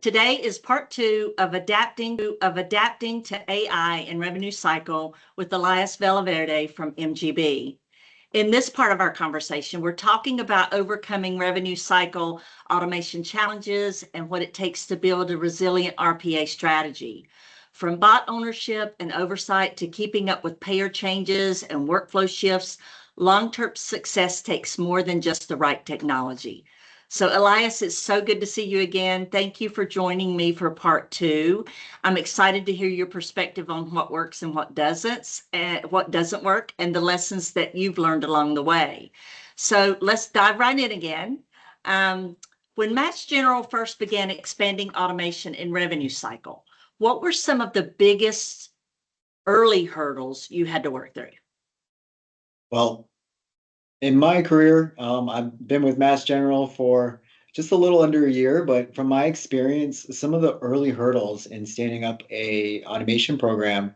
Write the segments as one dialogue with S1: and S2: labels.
S1: Today is part two of adapting to AI in revenue cycle with Elias Villaverde from MGB. In this part of our conversation, we're talking about overcoming revenue cycle automation challenges and what it takes to build a resilient RPA strategy. From bot ownership and oversight to keeping up with payer changes and workflow shifts, long-term success takes more than just the right technology. So Elias, it's so good to see you again. Thank you for joining me for part two. I'm excited to hear your perspective on what works and what doesn't work, and the lessons that you've learned along the way. So let's dive right in again. When Mass General first began expanding automation in revenue cycle, what were some of the biggest early hurdles you had to work through?
S2: Well, in my career, I've been with Mass General for just a little under a year, but from my experience, some of the early hurdles in standing up a automation program,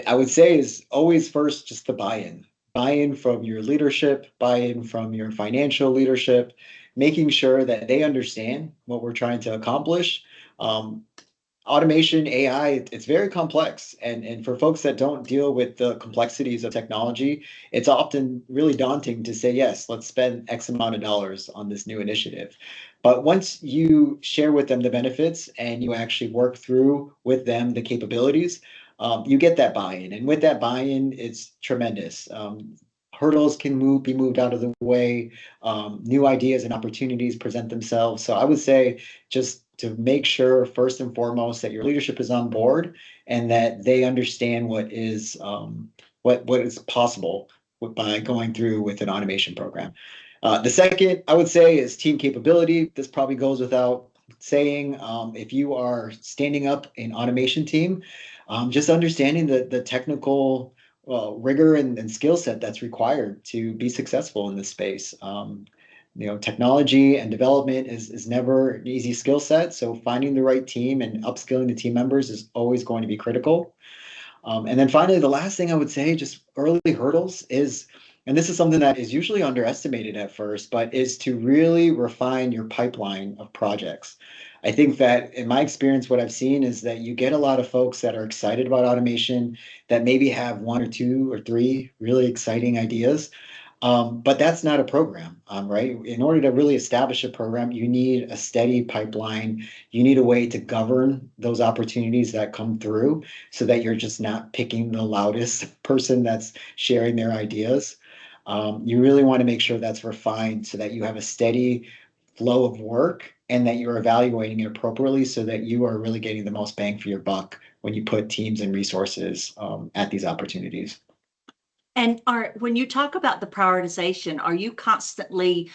S2: I would say is always first just the buy-in. Buy-in from your leadership, buy-in from your financial leadership, making sure that they understand what we're trying to accomplish. Automation, AI, it's very complex. And for folks that don't deal with the complexities of technology, it's often really daunting to say, yes, let's spend X amount of dollars on this new initiative. But once you share with them the benefits and you actually work through with them the capabilities, you get that buy-in. And with that buy-in, it's tremendous. Hurdles can be moved out of the way. New ideas and opportunities present themselves. So I would say just to make sure first and foremost that your leadership is on board and that they understand what is possible by going through with an automation program. The second I would say is team capability. This probably goes without saying. If you are standing up an automation team, just understanding the technical rigor and skill set that's required to be successful in this space. Technology and development is never an easy skill set. So finding the right team and upskilling the team members is always going to be critical. And then finally, the last thing I would say, just early hurdles is, and this is something that is usually underestimated at first, but is to really refine your pipeline of projects. I think that in my experience, what I've seen is that you get a lot of folks that are excited about automation that maybe have one or two or three really exciting ideas. But that's not a program, right? In order to really establish a program, you need a steady pipeline. You need a way to govern those opportunities that come through so that you're just not picking the loudest person that's sharing their ideas. You really want to make sure that's refined so that you have a steady flow of work and that you're evaluating it appropriately so that you are really getting the most bang for your buck when you put teams and resources at these opportunities.
S1: And when you talk about the prioritization, are you constantly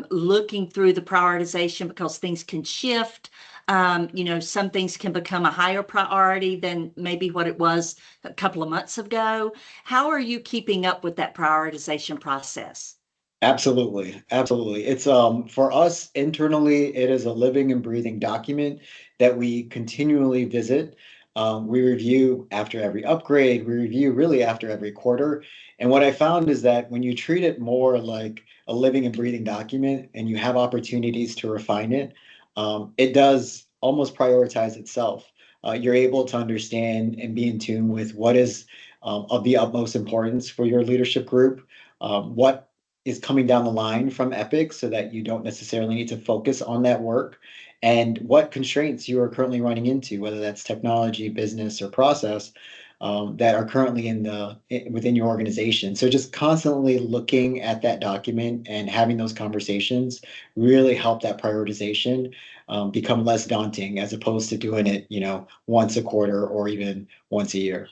S1: looking through the prioritization because things can shift? Some things can become a higher priority than maybe what it was a couple of months ago. How are you keeping up with that prioritization process?
S2: Absolutely. Absolutely. It's for us internally, it is a living and breathing document that we continually visit. We review after every upgrade, we review really after every quarter. And what I found is that when you treat it more like a living and breathing document and you have opportunities to refine it, it does almost prioritize itself. You're able to understand and be in tune with what is of the utmost importance for your leadership group, what is coming down the line from Epic so that you don't necessarily need to focus on that work, and what constraints you are currently running into, whether that's technology, business, or process, that are currently within your organization. So just constantly looking at that document and having those conversations really help that prioritization become less daunting as opposed to doing it, once a quarter or even once a year.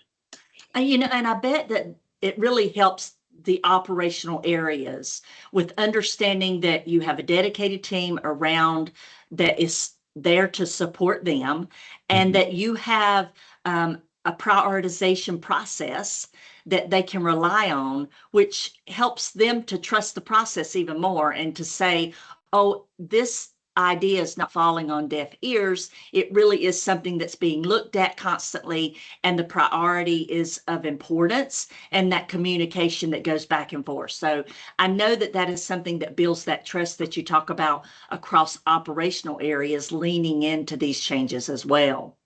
S1: And I bet that it really helps the operational areas with understanding that you have a dedicated team around that is there to support them, and that you have a prioritization process that they can rely on, which helps them to trust the process even more and to say, oh, this idea is not falling on deaf ears. It really is something that's being looked at constantly, and the priority is of importance, and that communication that goes back and forth. So I know that that is something that builds that trust that you talk about across operational areas, leaning into these changes as well.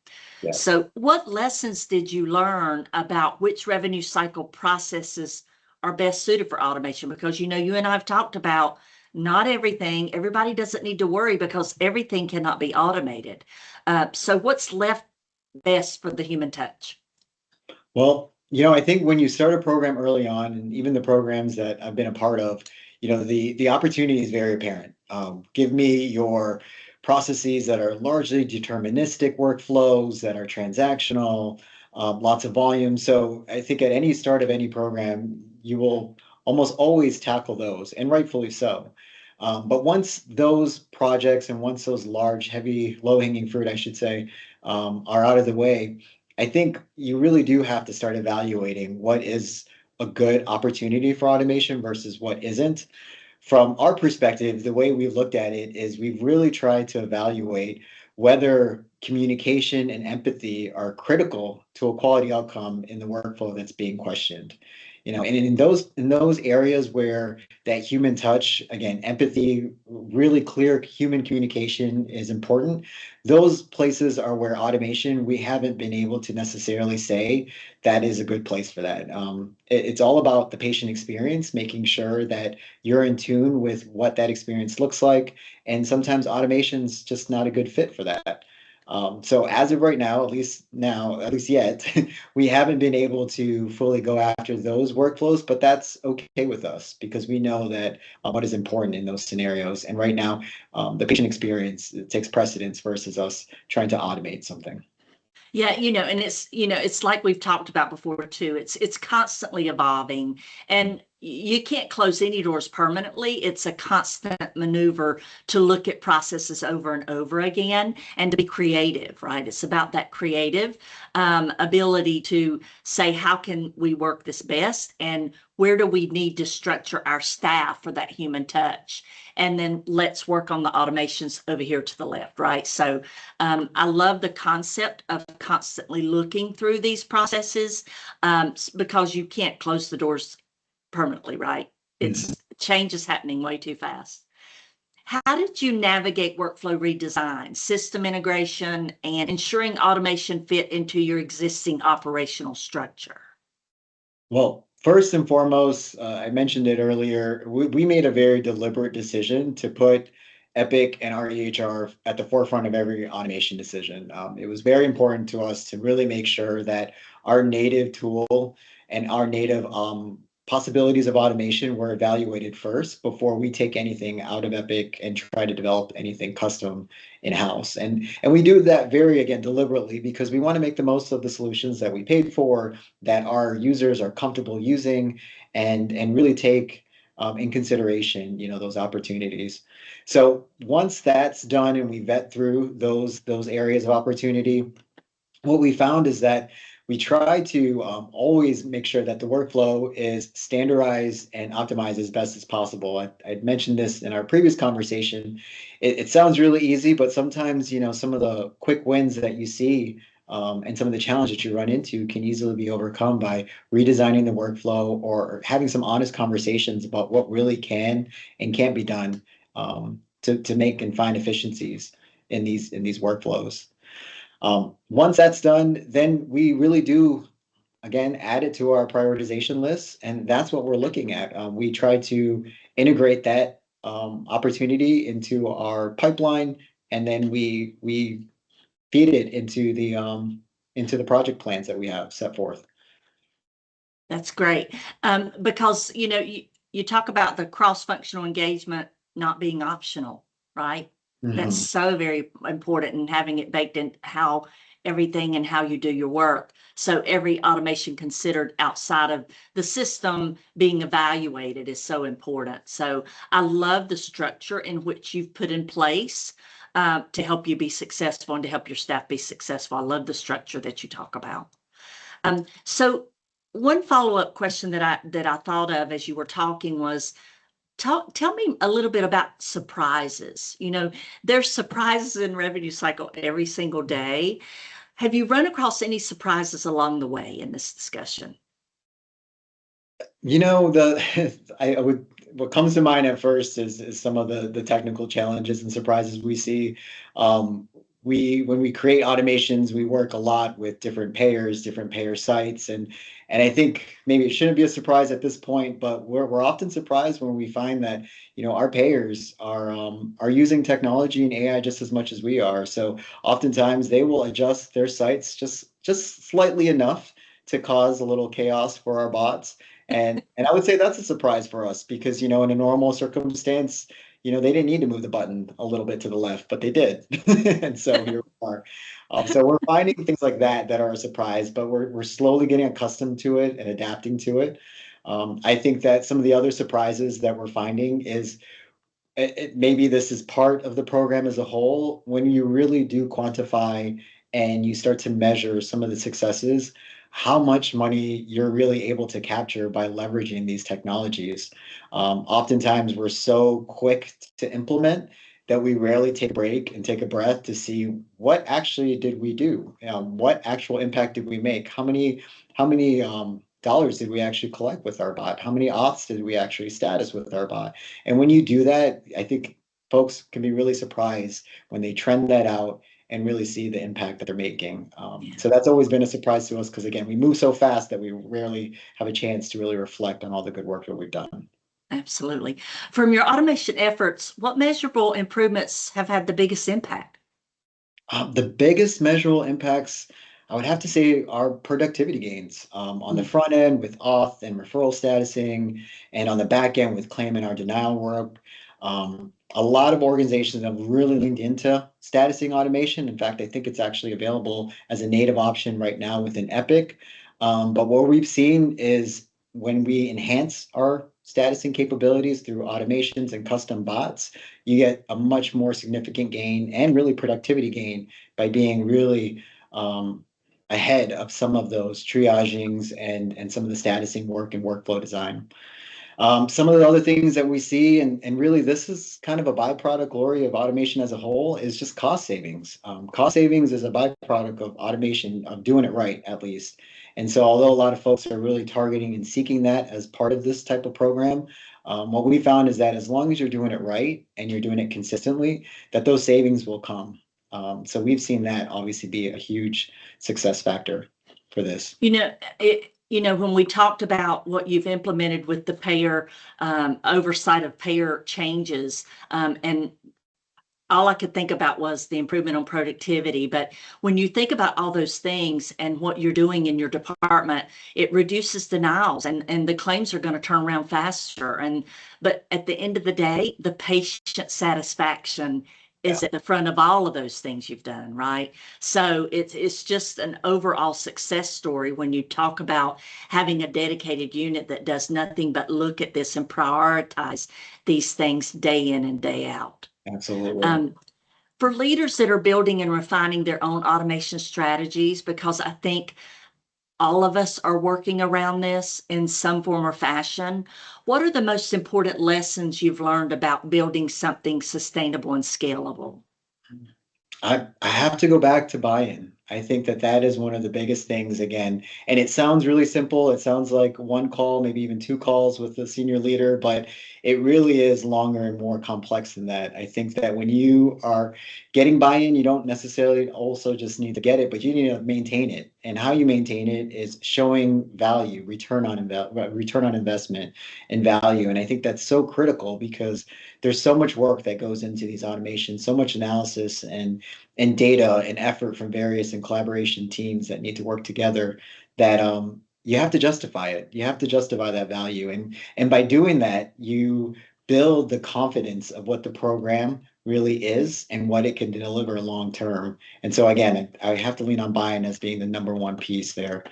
S2: Yeah.
S1: So what lessons did you learn about which revenue cycle processes are best suited for automation? Because, you know, you and I have talked about not everything, everybody doesn't need to worry because everything cannot be automated. So what's left best for the human touch?
S2: Well, I think when you start a program early on, and even the programs that I've been a part of, the opportunity is very apparent. Give me your processes that are largely deterministic workflows that are transactional, lots of volume. So I think at any start of any program, you will almost always tackle those, and rightfully so. But once those projects and once those large, heavy, low-hanging fruit, I should say, are out of the way, I think you really do have to start evaluating what is a good opportunity for automation versus what isn't. From our perspective, the way we've looked at it is we've really tried to evaluate whether communication and empathy are critical to a quality outcome in the workflow that's being questioned. And in those areas where that human touch, again, empathy, really clear human communication is important. Those places are where automation, we haven't been able to necessarily say that is a good place for that. It's all about the patient experience, making sure that you're in tune with what that experience looks like. And sometimes automation's just not a good fit for that. So as of right now, at least yet, we haven't been able to fully go after those workflows, but that's okay with us because we know that what is important in those scenarios. And right now, the patient experience takes precedence versus us trying to automate something.
S1: Yeah, and it's like we've talked about before too. It's constantly evolving, and you can't close any doors permanently. It's a constant maneuver to look at processes over and over again and to be creative, right? It's about that creative ability to say, how can we work this best, and where do we need to structure our staff for that human touch? And then let's work on the automations over here to the left, right? So I love the concept of constantly looking through these processes because you can't close the doors permanently, right? Change is happening way too fast. How did you navigate workflow redesign, system integration, and ensuring automation fit into your existing operational structure?
S2: Well, first and foremost, I mentioned it earlier, we made a very deliberate decision to put Epic and our EHR at the forefront of every automation decision. It was very important to us to really make sure that our native tool and our native possibilities of automation were evaluated first before we take anything out of Epic and try to develop anything custom in-house. And we do that very, again, deliberately because we want to make the most of the solutions that we paid for, that our users are comfortable using, and really take in consideration, those opportunities. So once that's done and we vet through those areas of opportunity, what we found is that we try to always make sure that the workflow is standardized and optimized as best as possible. I mentioned this in our previous conversation. It sounds really easy, but sometimes, some of the quick wins that you see and some of the challenges that you run into can easily be overcome by redesigning the workflow or having some honest conversations about what really can and can't be done to make and find efficiencies in these workflows. Once that's done, then we really do, again, add it to our prioritization list, and that's what we're looking at. We try to integrate that opportunity into our pipeline, and then we feed it into the project plans that we have set forth.
S1: That's great. Because, you talk about the cross-functional engagement not being optional, right? That's so very important, and having it baked in how everything and how you do your work. So every automation considered outside of the system being evaluated is so important. So I love the structure in which you've put in place to help you be successful and to help your staff be successful. I love the structure that you talk about. So one follow-up question that I thought of as you were talking was, Tell me a little bit about surprises. There's surprises in revenue cycle every single day. Have you run across any surprises along the way in this discussion?
S2: I would what comes to mind at first is some of the technical challenges and surprises we see. Um, when we create automations, we work a lot with different payer sites, and I think maybe it shouldn't be a surprise at this point, but we're often surprised when we find that our payers are using technology and AI just as much as we are. So oftentimes they will adjust their sites just slightly enough to cause a little chaos for our bots. And I would say that's a surprise for us because, in a normal circumstance, they didn't need to move the button a little bit to the left, but they did. And so here we are. So we're finding things like that are a surprise, but we're slowly getting accustomed to it and adapting to it. I think that some of the other surprises that we're finding is maybe this is part of the program as a whole. When you really do quantify and you start to measure some of the successes, how much money you're really able to capture by leveraging these technologies. Oftentimes, we're so quick to implement that we rarely take a break and take a breath to see what actually did we do. What actual impact did we make? How many dollars did we actually collect with our bot? How many auths did we actually status with our bot? And when you do that, I think folks can be really surprised when they trend that out and really see the impact that they're making. So that's always been a surprise to us because, again, we move so fast that we rarely have a chance to really reflect on all the good work that we've done.
S1: Absolutely. From your automation efforts, what measurable improvements have had the biggest impact?
S2: The biggest measurable impacts, I would have to say, are productivity gains on the front end with auth and referral statusing, and on the back end with claim and our denial work. A lot of organizations have really leaned into statusing automation. In fact, I think it's actually available as a native option right now within Epic. But what we've seen is when we enhance our statusing capabilities through automations and custom bots, you get a much more significant gain and really productivity gain by being really ahead of some of those triagings and some of the statusing work and workflow design. Some of the other things that we see, and really this is kind of a byproduct, glory, of automation as a whole, is just cost savings. Cost savings is a byproduct of automation, of doing it right, at least. And so although a lot of folks are really targeting and seeking that as part of this type of program, what we found is that as long as you're doing it right and you're doing it consistently, that those savings will come. So we've seen that obviously be a huge success factor for this.
S1: When we talked about what you've implemented with the payer oversight of payer changes, and all I could think about was the improvement on productivity. But when you think about all those things and what you're doing in your department, it reduces denials and the claims are going to turn around faster. But at the end of the day, the patient satisfaction is at the front of all of those things you've done, right? So it's just an overall success story when you talk about having a dedicated unit that does nothing but look at this and prioritize these things day in and day out.
S2: Absolutely.
S1: For leaders that are building and refining their own automation strategies, because I think all of us are working around this in some form or fashion, what are the most important lessons you've learned about building something sustainable and scalable?
S2: I have to go back to buy-in. I think that is one of the biggest things again. And it sounds really simple. It sounds like one call, maybe even two calls with the senior leader, but it really is longer and more complex than that. I think that when you are getting buy-in, you don't necessarily also just need to get it, but you need to maintain it. And how you maintain it is showing value, return on investment and value. And I think that's so critical because there's so much work that goes into these automations, so much analysis and data and effort from various and collaboration teams that need to work together that you have to justify it. You have to justify that value. And by doing that, you build the confidence of what the program really is and what it can deliver long term. And so again, I have to lean on buy-in as being the number one piece there.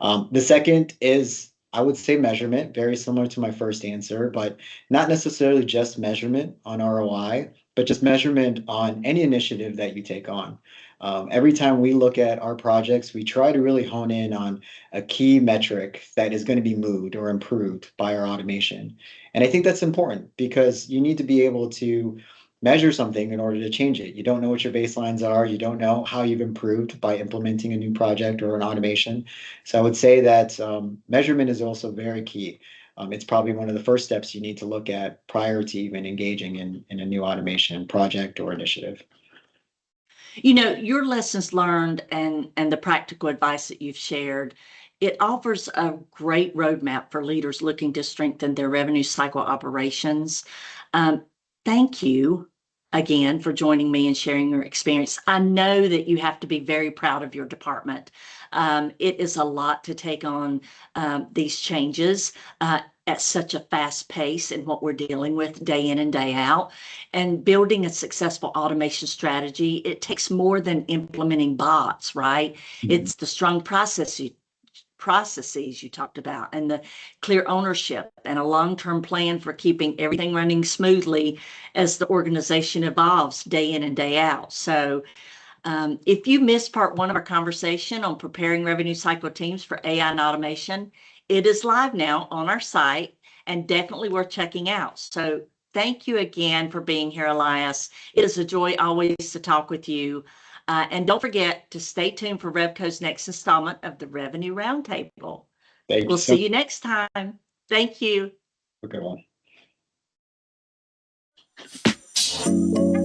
S2: The second is, I would say, measurement, very similar to my first answer, but not necessarily just measurement on ROI, but just measurement on any initiative that you take on. Every time we look at our projects, we try to really hone in on a key metric that is going to be moved or improved by our automation. And I think that's important because you need to be able to measure something in order to change it. You don't know what your baselines are. You don't know how you've improved by implementing a new project or an automation. So I would say that measurement is also very key. It's probably one of the first steps you need to look at prior to even engaging in a new automation project or initiative.
S1: You know, your lessons learned and the practical advice that you've shared, it offers a great roadmap for leaders looking to strengthen their revenue cycle operations. Thank you again for joining me and sharing your experience. I know that you have to be very proud of your department. It is a lot to take on these changes at such a fast pace in what we're dealing with day in and day out. And building a successful automation strategy, it takes more than implementing bots, right? It's the strong processes you talked about and the clear ownership and a long-term plan for keeping everything running smoothly as the organization evolves day in and day out. So if you missed part one of our conversation on preparing revenue cycle teams for AI and automation, it is live now on our site and definitely worth checking out. So thank you again for being here, Elias. It is a joy always to talk with you. And don't forget to stay tuned for Revco's next installment of the Revenue Roundtable.
S2: Thank
S1: We'll
S2: you so
S1: see you next time. Thank you.
S2: much. Have a good one.